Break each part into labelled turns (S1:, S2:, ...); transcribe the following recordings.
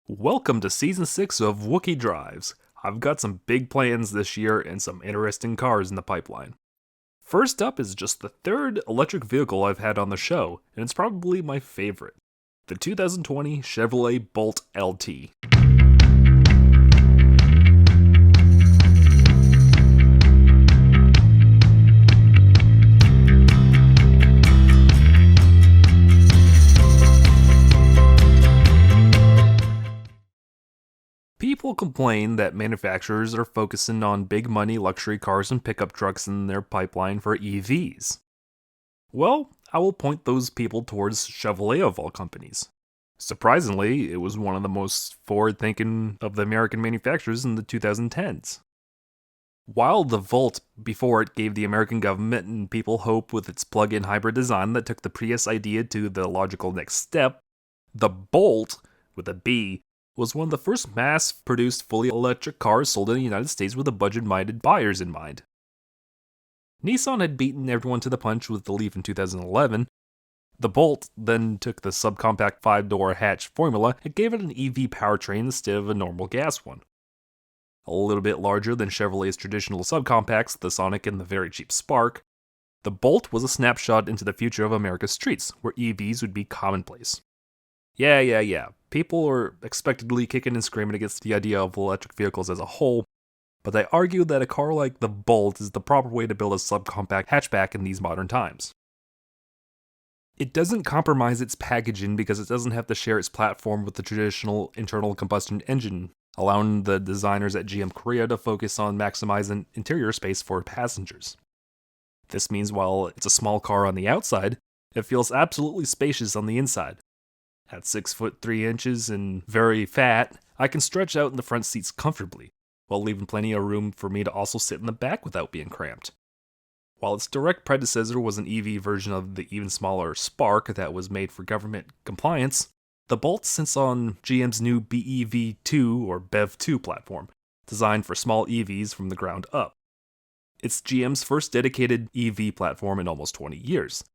S1: Welcome to Season 6 of Wookie Drives. I've got some big plans this year and some interesting cars in the pipeline. First up is just the third electric vehicle I've had on the show, and it's probably my favorite. The 2020 Chevrolet Bolt LT. People complain that manufacturers are focusing on big money luxury cars and pickup trucks in their pipeline for EVs. Well, I will point those people towards Chevrolet of all companies. Surprisingly, it was one of the most forward thinking of the American manufacturers in the 2010s. While the Volt before it gave the American government and people hope with its plug in hybrid design that took the Prius idea to the logical next step, the Bolt, with a B, was one of the first mass-produced fully electric cars sold in the United States with a budget-minded buyers in mind. Nissan had beaten everyone to the punch with the Leaf in 2011. The Bolt then took the subcompact 5-door hatch formula and gave it an EV powertrain instead of a normal gas one. A little bit larger than Chevrolet's traditional subcompacts, the Sonic and the very cheap Spark, the Bolt was a snapshot into the future of America's streets, where EVs would be commonplace. Yeah. People are expectedly kicking and screaming against the idea of electric vehicles as a whole, but they argue that a car like the Bolt is the proper way to build a subcompact hatchback in these modern times. It doesn't compromise its packaging because it doesn't have to share its platform with the traditional internal combustion engine, allowing the designers at GM Korea to focus on maximizing interior space for passengers. This means while it's a small car on the outside, it feels absolutely spacious on the inside. At 6 foot 3 inches and very fat, I can stretch out in the front seats comfortably, while leaving plenty of room for me to also sit in the back without being cramped. While its direct predecessor was an EV version of the even smaller Spark that was made for government compliance, the Bolt sits on GM's new BEV2 or BEV2 platform, designed for small EVs from the ground up. It's GM's first dedicated EV platform in almost 20 years.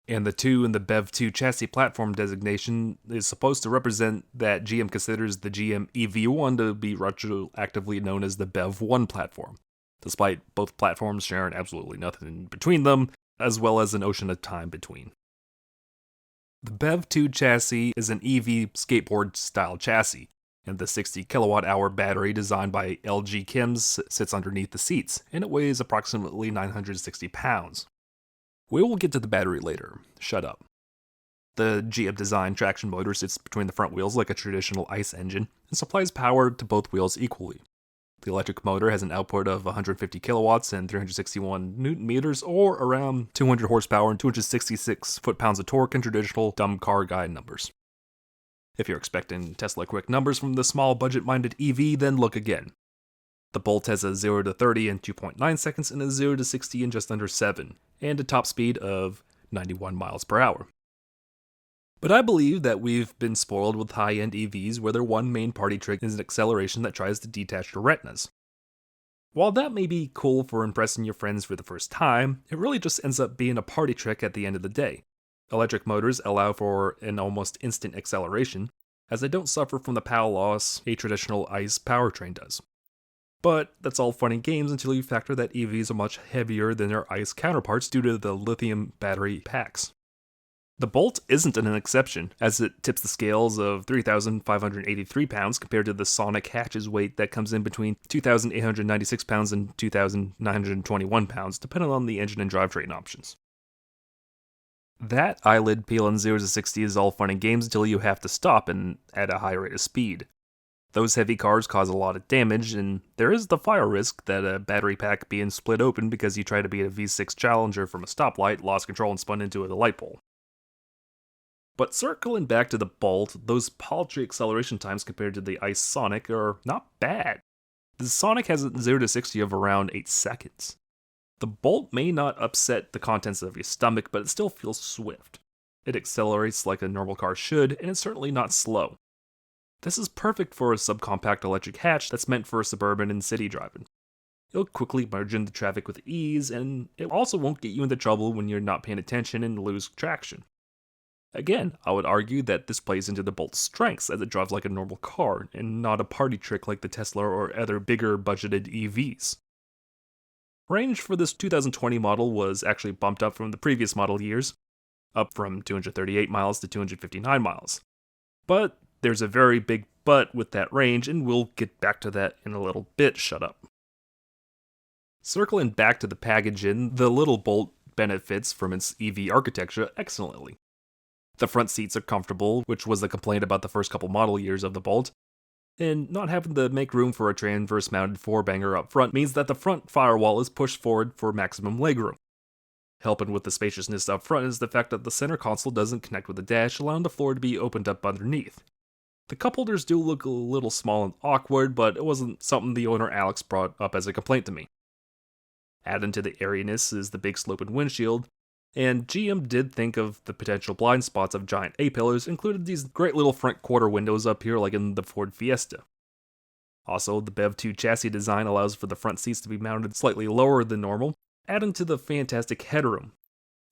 S1: And the 2 in the BEV2 chassis platform designation is supposed to represent that GM considers the GM EV1 to be retroactively known as the BEV1 platform, despite both platforms sharing absolutely nothing between them, as well as an ocean of time between. The BEV2 chassis is an EV skateboard-style chassis, and the 60 kilowatt-hour battery designed by LG Chems sits underneath the seats, and it weighs approximately 960 pounds. We will get to the battery later. Shut up. The GM-designed traction motor sits between the front wheels like a traditional ICE engine and supplies power to both wheels equally. The electric motor has an output of 150 kilowatts and 361 newton meters, or around 200 horsepower and 266 foot-pounds of torque in traditional dumb car guy numbers. If you're expecting Tesla quick numbers from the small budget-minded EV, then look again. The Bolt has a 0 to 30 in 2.9 seconds and a 0 to 60 in just under 7, and a top speed of 91 miles per hour. But I believe that we've been spoiled with high-end EVs where their one main party trick is an acceleration that tries to detach your retinas. While that may be cool for impressing your friends for the first time, it really just ends up being a party trick at the end of the day. Electric motors allow for an almost instant acceleration, as they don't suffer from the power loss a traditional ICE powertrain does. But that's all fun and games until you factor that EVs are much heavier than their ICE counterparts due to the lithium battery packs. The Bolt isn't an exception, as it tips the scales of 3,583 pounds compared to the Sonic hatch's weight that comes in between 2,896 pounds and 2,921 pounds, depending on the engine and drivetrain options. That eyelid peeling 0 to 60 is all fun and games until you have to stop and at a high rate of speed. Those heavy cars cause a lot of damage, and there is the fire risk that a battery pack being split open because you try to beat a V6 Challenger from a stoplight, lost control, and spun into a light pole. But circling back to the Bolt, those paltry acceleration times compared to the ICE Sonic are not bad. The Sonic has a 0 to 60 of around 8 seconds. The Bolt may not upset the contents of your stomach, but it still feels swift. It accelerates like a normal car should, and it's certainly not slow. This is perfect for a subcompact electric hatch that's meant for suburban and city driving. It'll quickly merge into traffic with ease, and it also won't get you into trouble when you're not paying attention and lose traction. Again, I would argue that this plays into the Bolt's strengths as it drives like a normal car and not a party trick like the Tesla or other bigger budgeted EVs. Range for this 2020 model was actually bumped up from the previous model years, up from 238 miles to 259 miles. But there's a very big but with that range, and we'll get back to that in a little bit, shut up. Circling back to the packaging, the little Bolt benefits from its EV architecture excellently. The front seats are comfortable, which was a complaint about the first couple model years of the Bolt, and not having to make room for a transverse mounted four-banger up front means that the front firewall is pushed forward for maximum legroom. Helping with the spaciousness up front is the fact that the center console doesn't connect with the dash, allowing the floor to be opened up underneath. The cup holders do look a little small and awkward, but it wasn't something the owner Alex brought up as a complaint to me. Adding to the airiness is the big sloping windshield, and GM did think of the potential blind spots of giant A-pillars, included these great little front quarter windows up here like in the Ford Fiesta. Also, the BEV2 chassis design allows for the front seats to be mounted slightly lower than normal, adding to the fantastic headroom.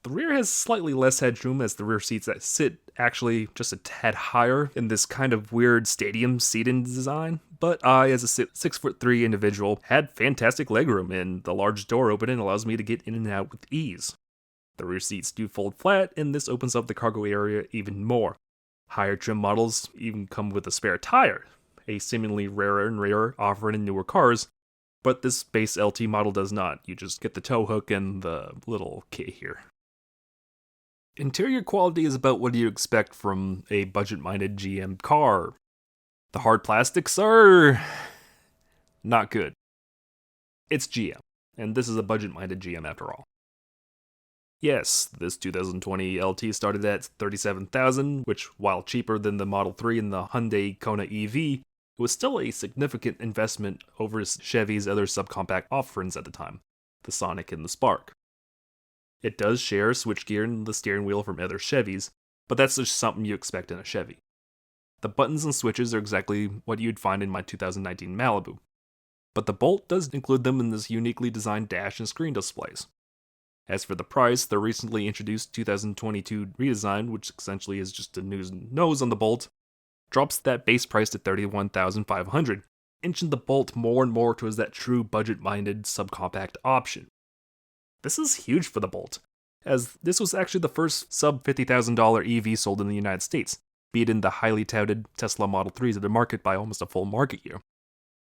S1: The rear has slightly less headroom as the rear seats that sit actually just a tad higher in this kind of weird stadium seating design, but I, as a 6'3" individual, had fantastic legroom, and the large door opening allows me to get in and out with ease. The rear seats do fold flat, and this opens up the cargo area even more. Higher trim models even come with a spare tire, a seemingly rarer and rarer offering in newer cars, but this base LT model does not. You just get the tow hook and the little kit here. Interior quality is about what you expect from a budget-minded GM car. The hard plastics are not good. It's GM, and this is a budget-minded GM after all. Yes, this 2020 LT started at $37,000, which, while cheaper than the Model 3 and the Hyundai Kona EV, it was still a significant investment over Chevy's other subcompact offerings at the time, the Sonic and the Spark. It does share switchgear and the steering wheel from other Chevys, but that's just something you expect in a Chevy. The buttons and switches are exactly what you'd find in my 2019 Malibu, but the Bolt does include them in this uniquely designed dash and screen displays. As for the price, the recently introduced 2022 redesign, which essentially is just a new nose on the Bolt, drops that base price to $31,500, inching the Bolt more and more towards that true budget-minded subcompact option. This is huge for the Bolt, as this was actually the first sub-$50,000 EV sold in the United States, beating the highly touted Tesla Model 3s at the market by almost a full market year.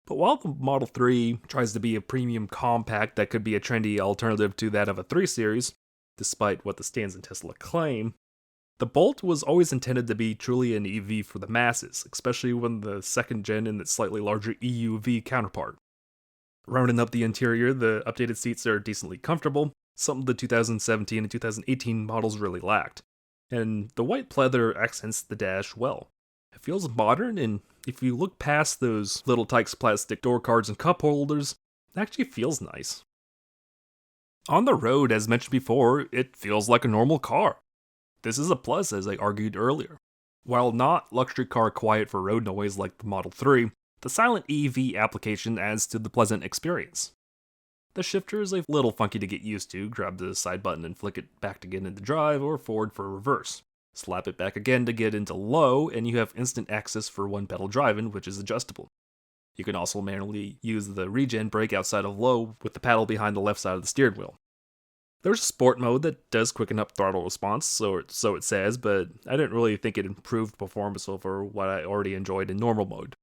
S1: But while the Model 3 tries to be a premium compact that could be a trendy alternative to that of a 3 Series, despite what the stands in Tesla claim, the Bolt was always intended to be truly an EV for the masses, especially when the second gen and its slightly larger EUV counterpart. Rounding up the interior, the updated seats are decently comfortable, something the 2017 and 2018 models really lacked, and the white pleather accents the dash well. It feels modern, and if you look past those little Tykes plastic door cards and cup holders, it actually feels nice. On the road, as mentioned before, it feels like a normal car. This is a plus, as I argued earlier. While not luxury car quiet for road noise like the Model 3, the silent EV application adds to the pleasant experience. The shifter is a little funky to get used to. Grab the side button and flick it back to get into drive, or forward for reverse. Slap it back again to get into low, and you have instant access for one pedal driving, which is adjustable. You can also manually use the regen brake outside of low with the paddle behind the left side of the steering wheel. There's a sport mode that does quicken up throttle response, so it says, but I didn't really think it improved performance over what I already enjoyed in normal mode.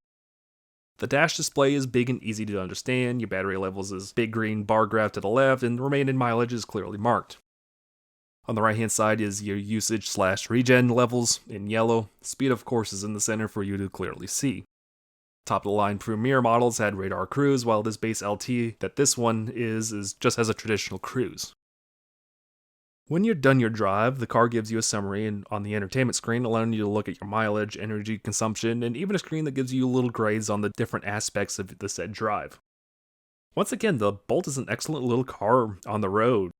S1: The dash display is big and easy to understand, your battery levels is big green bar graph to the left, and remaining mileage is clearly marked. On the right hand side is your usage/regen levels in yellow. Speed of course is in the center for you to clearly see. Top of the line Premier models had radar cruise, while this base LT that this one is just has a traditional cruise. When you're done your drive, the car gives you a summary and on the entertainment screen, allowing you to look at your mileage, energy consumption, and even a screen that gives you little grades on the different aspects of the said drive. Once again, the Bolt is an excellent little car on the road.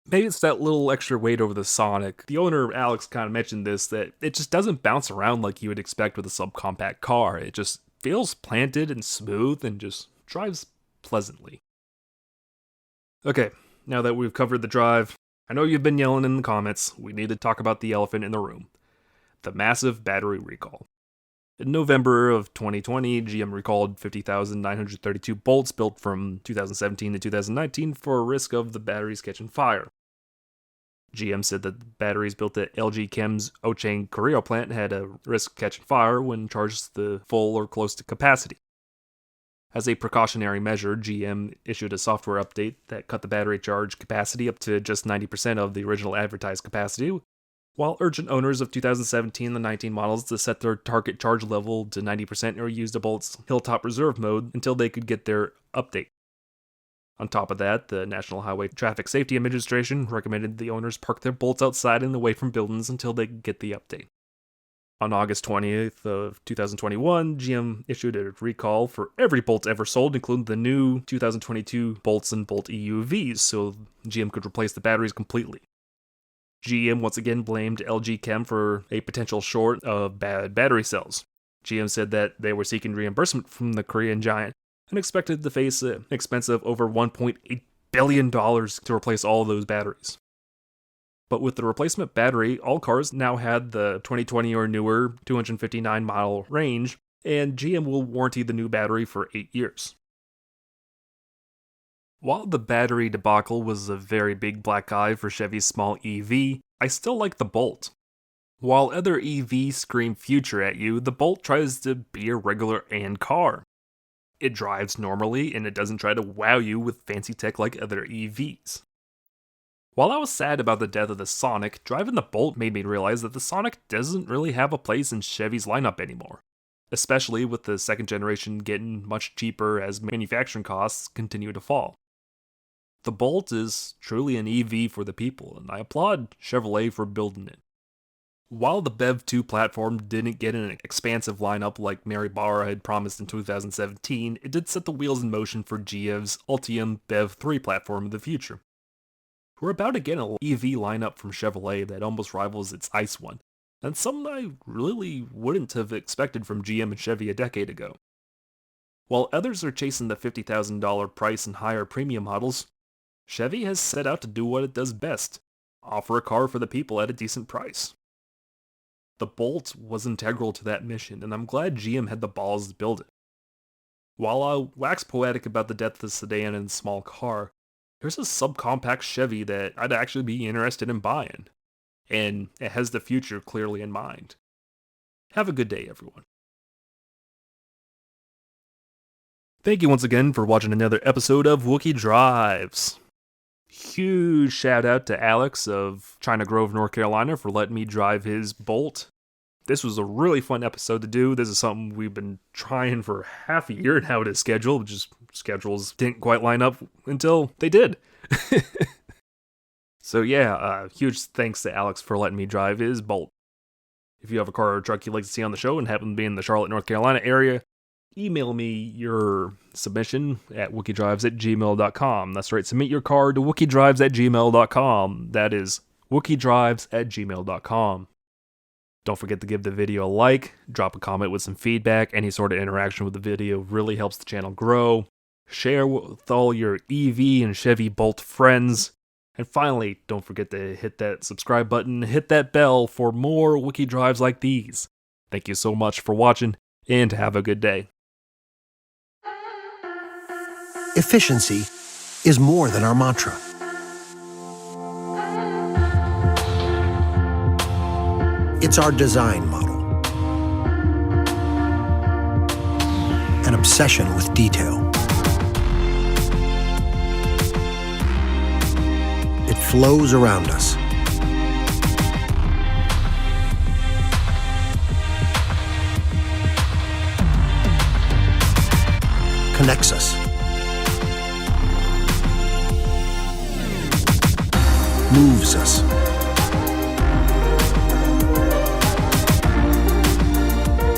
S1: Maybe it's that little extra weight over the Sonic. The owner, Alex, kind of mentioned this, that it just doesn't bounce around like you would expect with a subcompact car. It just feels planted and smooth and just drives pleasantly. Okay, now that we've covered the drive, I know you've been yelling in the comments, we need to talk about the elephant in the room. The massive battery recall. In November of 2020, GM recalled 50,932 bolts built from 2017 to 2019 for a risk of the batteries catching fire. GM said that the batteries built at LG Chem's Ochang Korea plant had a risk of catching fire when charged to full or close to capacity. As a precautionary measure, GM issued a software update that cut the battery charge capacity up to just 90% of the original advertised capacity, while urging owners of 2017 and 19 models to set their target charge level to 90% or use the Bolt's Hilltop Reserve mode until they could get their update. On top of that, the National Highway Traffic Safety Administration recommended the owners park their Bolts outside and away from buildings until they could get the update. On August 20th of 2021, GM issued a recall for every Bolt ever sold, including the new 2022 Bolts and Bolt EUVs, so GM could replace the batteries completely. GM once again blamed LG Chem for a potential short of bad battery cells. GM said that they were seeking reimbursement from the Korean giant and expected to face an expense of over $1.8 billion to replace all of those batteries. But with the replacement battery, all cars now had the 2020 or newer 259 mile range, and GM will warranty the new battery for 8 years. While the battery debacle was a very big black eye for Chevy's small EV, I still like the Bolt. While other EVs scream future at you, the Bolt tries to be a regular and car. It drives normally, and it doesn't try to wow you with fancy tech like other EVs. While I was sad about the death of the Sonic, driving the Bolt made me realize that the Sonic doesn't really have a place in Chevy's lineup anymore, especially with the second generation getting much cheaper as manufacturing costs continue to fall. The Bolt is truly an EV for the people, and I applaud Chevrolet for building it. While the BEV2 platform didn't get an expansive lineup like Mary Barra had promised in 2017, it did set the wheels in motion for GM's Ultium BEV3 platform of the future. We're about to get an EV lineup from Chevrolet that almost rivals its ICE one, and something I really wouldn't have expected from GM and Chevy a decade ago. While others are chasing the $50,000 price and higher premium models, Chevy has set out to do what it does best, offer a car for the people at a decent price. The Bolt was integral to that mission, and I'm glad GM had the balls to build it. While I wax poetic about the death of the sedan and small car, there's a subcompact Chevy that I'd actually be interested in buying, and it has the future clearly in mind. Have a good day, everyone. Thank you once again for watching another episode of Wookie Drives. Huge shout out to Alex of China Grove, North Carolina for letting me drive his Bolt. This was a really fun episode to do. This is something we've been trying for half a year now to schedule. Just schedules didn't quite line up until they did. So yeah, huge thanks to Alex for letting me drive his Bolt. If you have a car or truck you'd like to see on the show and happen to be in the Charlotte, North Carolina area, email me your submission at wookiedrives@gmail.com. That's right, submit your car to wookiedrives@gmail.com. That is wookiedrives@gmail.com. Don't forget to give the video a like, drop a comment with some feedback. Any sort of interaction with the video really helps the channel grow. Share with all your EV and Chevy Bolt friends. And finally, don't forget to hit that subscribe button, hit that bell for more Wookie Drives like these. Thank you so much for watching, and have a good day.
S2: Efficiency is more than our mantra. It's our design model. An obsession with detail. It flows around us. Connects us. Moves us.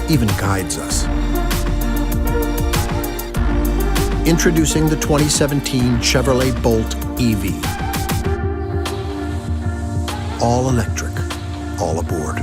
S2: Even guides us. Introducing the 2017 Chevrolet Bolt EV. All electric, all aboard.